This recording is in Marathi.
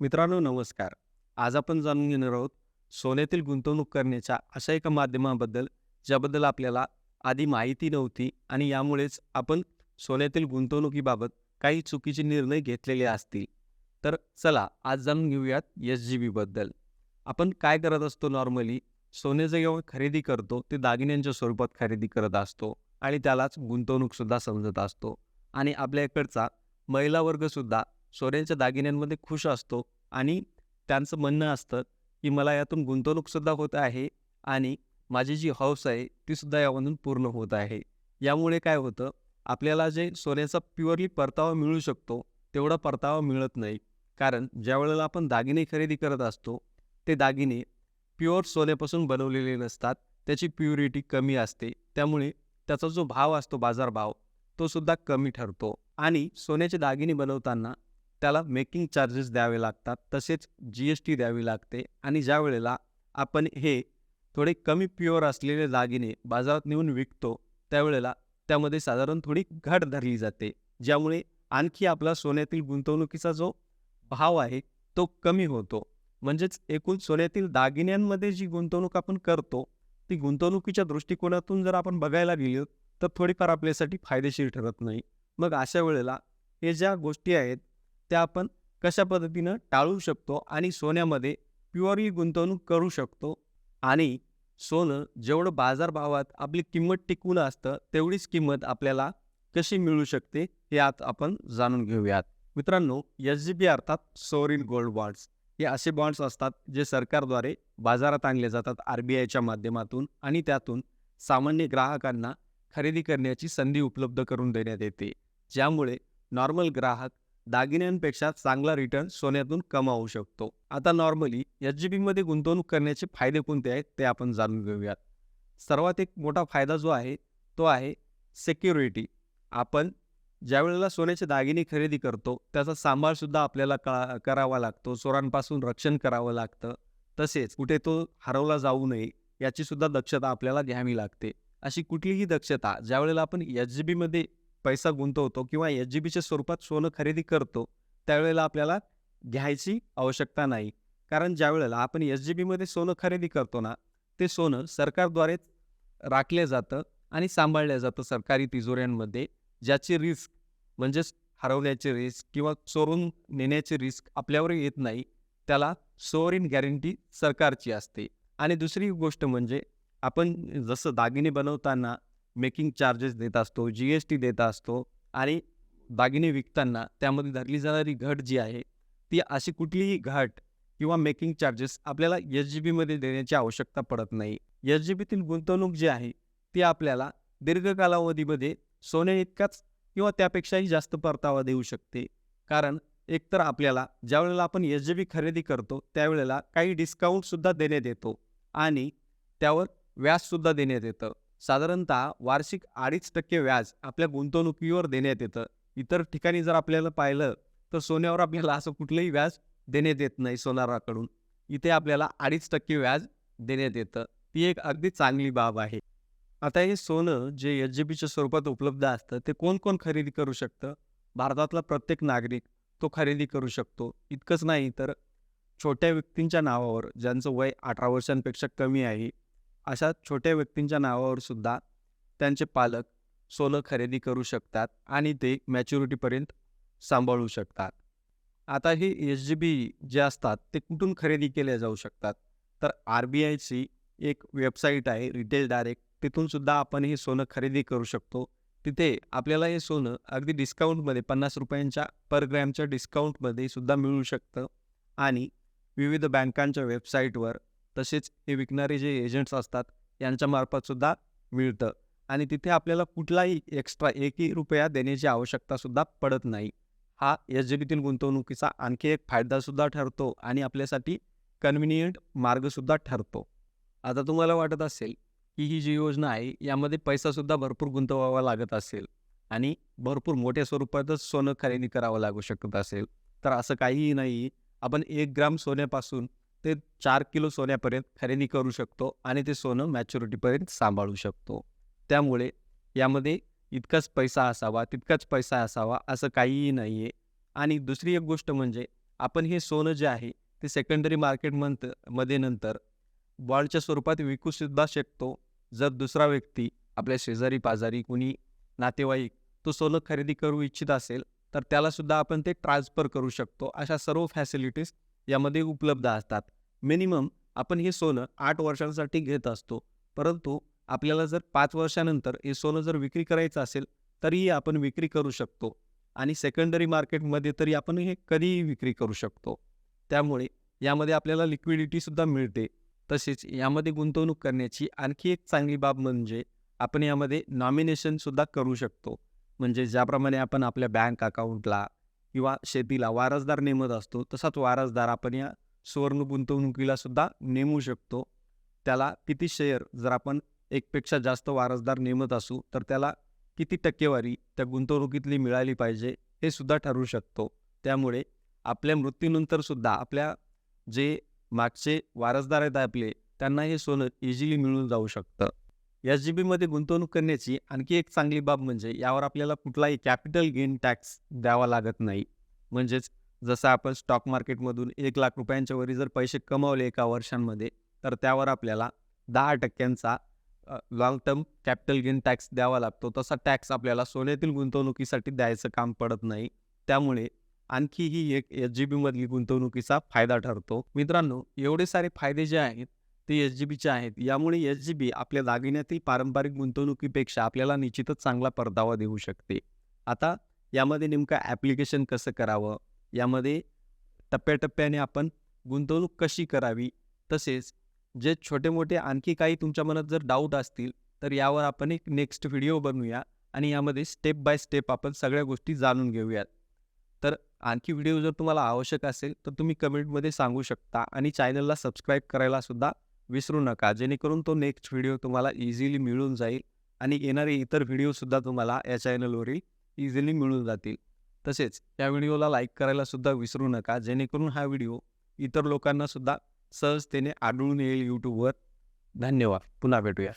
मित्रांनो नमस्कार. आज आपण जाणून घेणार आहोत सोन्यातील गुंतवणूक करण्याच्या अशा एका माध्यमाबद्दल, ज्याबद्दल आपल्याला आधी माहिती नव्हती आणि यामुळेच आपण सोन्यातील गुंतवणुकीबाबत काही चुकीचे निर्णय घेतलेले असतील. तर चला आज जाणून घेऊयात एस-जी-बी बद्दल. आपण काय करत असतो नॉर्मली, सोने जेव्हा खरेदी करतो ते दागिन्यांच्या स्वरूपात खरेदी करत असतो आणि त्यालाच गुंतवणूकसुद्धा समजत असतो. आणि आपल्या इकडचा महिला वर्गसुद्धा सोन्याच्या दागिन्यांमध्ये खुश असतो आणि त्यांचं म्हणणं असतं, की मला यातून गुंतवणूकसुद्धा होत आहे आणि माझी जी हौस आहे तीसुद्धा यामधून पूर्ण होत आहे. यामुळे काय होतं, आपल्याला जे सोन्याचा प्युअरली परतावा मिळू शकतो, तेवढा परतावा मिळत नाही. कारण ज्यावेळेला आपण दागिने खरेदी करत असतो, ते दागिने प्युअर सोन्यापासून बनवलेले नसतात. त्याची प्युरिटी कमी असते. त्यामुळे त्याचा जो भाव असतो बाजारभाव, तो सुद्धा कमी ठरतो आणि सोन्याचे दागिने बनवताना त्याला मेकिंग चार्जेस द्यावे लागतात. तसेच जी-एस-टी द्यावी लागते आणि ज्या वेळेला आपण हे थोडे कमी प्युअर असलेले दागिने बाजारात नेऊन विकतो, त्यावेळेला त्यामध्ये साधारण थोडी घट धरली जाते. ज्यामुळे आणखी आपला सोन्यातील गुंतवणुकीचा जो भाव आहे, तो कमी होतो. म्हणजेच एकूण सोन्यातील दागिन्यांमध्ये जी गुंतवणूक आपण करतो, ती गुंतवणुकीच्या दृष्टिकोनातून जर आपण बघायला गेलो, तर थोडीफार आपल्यासाठी फायदेशीर ठरत नाही. मग अशा वेळेला हे ज्या गोष्टी आहेत, त्या आपण कशा पद्धतीनं टाळू शकतो आणि सोन्यामध्ये प्युअरली गुंतवणूक करू शकतो आणि सोनं जेवढं बाजारभावात आपली किंमत टिकून असतं, तेवढीच किंमत आपल्याला कशी मिळू शकते, हे आज आपण जाणून घेऊयात. मित्रांनो, एस-जी-बी अर्थात सॉवरिन गोल्ड बॉन्ड्स हे असे बॉन्ड्स असतात, जे सरकारद्वारे बाजारात आणले जातात आर-बी-आयच्या माध्यमातून आणि त्यातून सामान्य ग्राहकांना खरेदी करण्याची संधी उपलब्ध करून देण्यात येते. ज्यामुळे नॉर्मल ग्राहक दागिन्यांपेक्षा चांगला रिटर्न सोन्यातून कमावू शकतो. आता नॉर्मली एस-जी-बीमध्ये गुंतवणूक करण्याचे फायदे कोणते आहेत ते आपण जाणून घेऊयात. सर्वात एक मोठा फायदा जो आहे तो आहे सिक्युरिटी. आपण ज्यावेळेला सोन्याचे दागिने खरेदी करतो त्याचा सांभाळसुद्धा आपल्याला करावा लागतो. चोरांपासून रक्षण करावं लागतं. तसेच कुठे तो हरवला जाऊ नये याचीसुद्धा दक्षता आपल्याला घ्यावी लागते. अशी कुठलीही दक्षता ज्यावेळेला आपण एस-जी-बीमध्ये पैसा गुंतवतो किंवा एस-जी-बीच्या स्वरूपात सोनं खरेदी करतो, त्यावेळेला आपल्याला घ्यायची आवश्यकता नाही. कारण ज्यावेळेला आपण एस-जी-बीमध्ये सोनं खरेदी करतो ना, ते सोनं सरकारद्वारेच राखलं जातं आणि सांभाळलं जातं सरकारी तिजोऱ्यांमध्ये. ज्याची रिस्क म्हणजेच हरवण्याची रिस्क किंवा चोरून नेण्याची रिस्क आपल्यावर येत नाही. त्याला सॉवरिन गॅरंटी सरकारची असते. आणि दुसरी गोष्ट म्हणजे आपण जसं दागिने बनवताना मेकिंग चार्जेस देत असतो, जी-एस-टी देत असतो आणि दागिने विकताना त्यामध्ये धरली जाणारी घट जी आहे, ती अशी कुठलीही घट किंवा मेकिंग चार्जेस आपल्याला एस-जी-बीमध्ये देण्याची आवश्यकता पडत नाही. एस-जी-बीतील गुंतवणूक जी आहे, ती आपल्याला दीर्घ कालावधीमध्ये सोन्याइतकाच किंवा त्यापेक्षाही जास्त परतावा देऊ शकते. कारण एकतर आपल्याला ज्यावेळेला आपण एस-जी-बी खरेदी करतो, त्यावेळेला काही डिस्काउंटसुद्धा देण्यात येतो आणि त्यावर व्याजसुद्धा देण्यात येतं. साधारणतः वार्षिक 2.5% व्याज आपल्या गुंतवणुकीवर देण्यात येतं. इतर ठिकाणी जर आपल्याला पाहिलं, तर सोन्यावर आपल्याला असं कुठलंही व्याज देण्यात येत नाही सोनाराकडून. इथे आपल्याला 2.5% व्याज देण्यात येतं. ती एक अगदी चांगली बाब आहे. आता हे सोनं जे एस-जी-बीच्या स्वरूपात उपलब्ध असतं, ते कोण-कोण खरेदी करू शकतं? भारतातला प्रत्येक नागरिक तो खरेदी करू शकतो. इतकंच नाही तर छोट्या व्यक्तींच्या नावावर, ज्यांचं वय 18 वर्षांपेक्षा कमी आहे, अशा छोट्या व्यक्तींच्या नावावर सुद्धा त्यांचे पालक सोनं खरेदी करू शकतात आणि ते मॅच्युरिटीपर्यंत सांभाळू शकतात. आता हे एस-जी-बी जे असतात ते कुठून खरेदी केले जाऊ शकतात? तर आर-बी-आयची एक वेबसाईट आहे रिटेल डायरेक्ट, तिथून सुद्धा आपण हे सोनं खरेदी करू शकतो. तिथे आपल्याला हे सोनं अगदी डिस्काउंटमध्ये ₹50 पर ग्रॅमच्या डिस्काउंटमध्ये सुद्धा मिळू शकतं आणि विविध बँकांच्या वेबसाईटवर तसेच हे विकणारे जे एजंट्स असतात यांच्यामार्फत सुद्धा मिळतं आणि तिथे आपल्याला कुठलाही एक्स्ट्रा एकही रुपया देण्याची आवश्यकतासुद्धा पडत नाही. हा एस-जी-बीतील गुंतवणुकीचा आणखी एक फायदासुद्धा ठरतो आणि आपल्यासाठी कन्व्हिनियंट मार्गसुद्धा ठरतो. आता तुम्हाला वाटत असेल, की ही जी योजना आहे यामध्ये पैसासुद्धा भरपूर गुंतवावा लागत असेल आणि भरपूर मोठ्या स्वरूपातच सोनं खरेदी करावं लागू शकत असेल. तर असं काहीही नाही. आपण 1 ग्राम सोन्यापासून ते 4 किलो सोन्यापर्यंत खरेदी करू शकतो आणि ते सोनं मॅच्युरिटीपर्यंत सांभाळू शकतो. त्यामुळे यामध्ये इतकाच पैसा असावा, तितकाच पैसा असावा असं काहीही नाही आहे. आणि दुसरी एक गोष्ट म्हणजे आपण हे सोनं जे आहे ते सेकंडरी मध्ये नंतर बॉन्डच्या स्वरूपात विकू सुद्धा शकतो. जर दुसरा व्यक्ती आपल्या शेजारी पाजारी कोणी नातेवाईक तो सोनं खरेदी करू इच्छित असेल तर त्याला सुद्धा आपण ते ट्रान्सफर करू शकतो. अशा सर्व फॅसिलिटीज यामध्ये उपलब्ध असतात. मिनिमम आपण हे सोनं 8 वर्षांसाठी घेत असतो, परंतु आपल्याला जर 5 वर्षानंतर हे सोनं जर विक्री करायचं असेल तरीही आपण विक्री करू शकतो आणि सेकंडरी मार्केटमध्ये तरी आपण हे कधीही विक्री करू शकतो. त्यामुळे यामध्ये आपल्याला लिक्विडिटीसुद्धा मिळते. तसेच यामध्ये गुंतवणूक करण्याची आणखी एक चांगली बाब म्हणजे आपण यामध्ये नॉमिनेशनसुद्धा करू शकतो. म्हणजे ज्याप्रमाणे आपण आपल्या बँक अकाउंटला किंवा शेतीला वारसदार नेमत असतो, तसाच वारसदार आपण या सुवर्ण गुंतवणुकीला सुद्धा नेमू शकतो. त्याला किती शेअर जर आपण एकपेक्षा जास्त वारसदार नेमत असू तर त्याला किती टक्केवारी त्या गुंतवणुकीतली मिळाली पाहिजे हे सुद्धा ठरवू शकतो. त्यामुळे आपल्या मृत्यूनंतर सुद्धा आपल्या जे मागचे वारसदार आहेत आपले त्यांना हे सोनं इझिली मिळून जाऊ शकतं. SGBमध्ये गुंतवणूक करण्याची आणखी एक चांगली बाब म्हणजे यावर आपल्याला कुठलाही कॅपिटल गेन टॅक्स द्यावा लागत नाही. म्हणजेच जसं आपण स्टॉक मार्केटमधून 1,00,000 रुपयांच्या वरी जर पैसे कमावले एका वर्षांमध्ये तर त्यावर आपल्याला 10% long term capital gain tax द्यावा लागतो. तसा टॅक्स आपल्याला सोन्यातील गुंतवणुकीसाठी द्यायचं काम पडत नाही. त्यामुळे आणखीही एक SGBमधली गुंतवणुकीचा फायदा ठरतो. मित्रांनो, एवढे सारे फायदे जे आहेत ते SGBचे आहेत. यामुळे SGB आपल्या दागिन्यातील पारंपरिक गुंतवणुकीपेक्षा आपल्याला निश्चितच चांगला परतावा देऊ शकते. आता यामध्ये नेमकं ॲप्लिकेशन कसं करावं, यामध्ये टप्प्याटप्प्याने आपण गुंतवणूक कशी करावी, तसेच जे छोटे मोठे आणखी काही तुमच्या मनात जर डाऊट असतील तर यावर आपण एक नेक्स्ट व्हिडिओ बनवूया आणि यामध्ये स्टेप बाय स्टेप आपण सगळ्या गोष्टी जाणून घेऊयात. तर आणखी व्हिडिओ जर तुम्हाला आवश्यक असेल तर तुम्ही कमेंटमध्ये सांगू शकता आणि चॅनलला सबस्क्राईब करायला सुद्धा विसरू नका, जेणेकरून तो नेक्स्ट व्हिडिओ तुम्हाला इझिली मिळून जाईल आणि येणारे इतर व्हिडिओसुद्धा तुम्हाला या चॅनलवरील इझिली मिळून जातील. तसेच या व्हिडिओला लाईक करायला सुद्धा विसरू नका, जेणेकरून हा व्हिडिओ इतर लोकांना सुद्धा सहजतेने आढळून येईल यूट्यूबवर. धन्यवाद. पुन्हा भेटूया.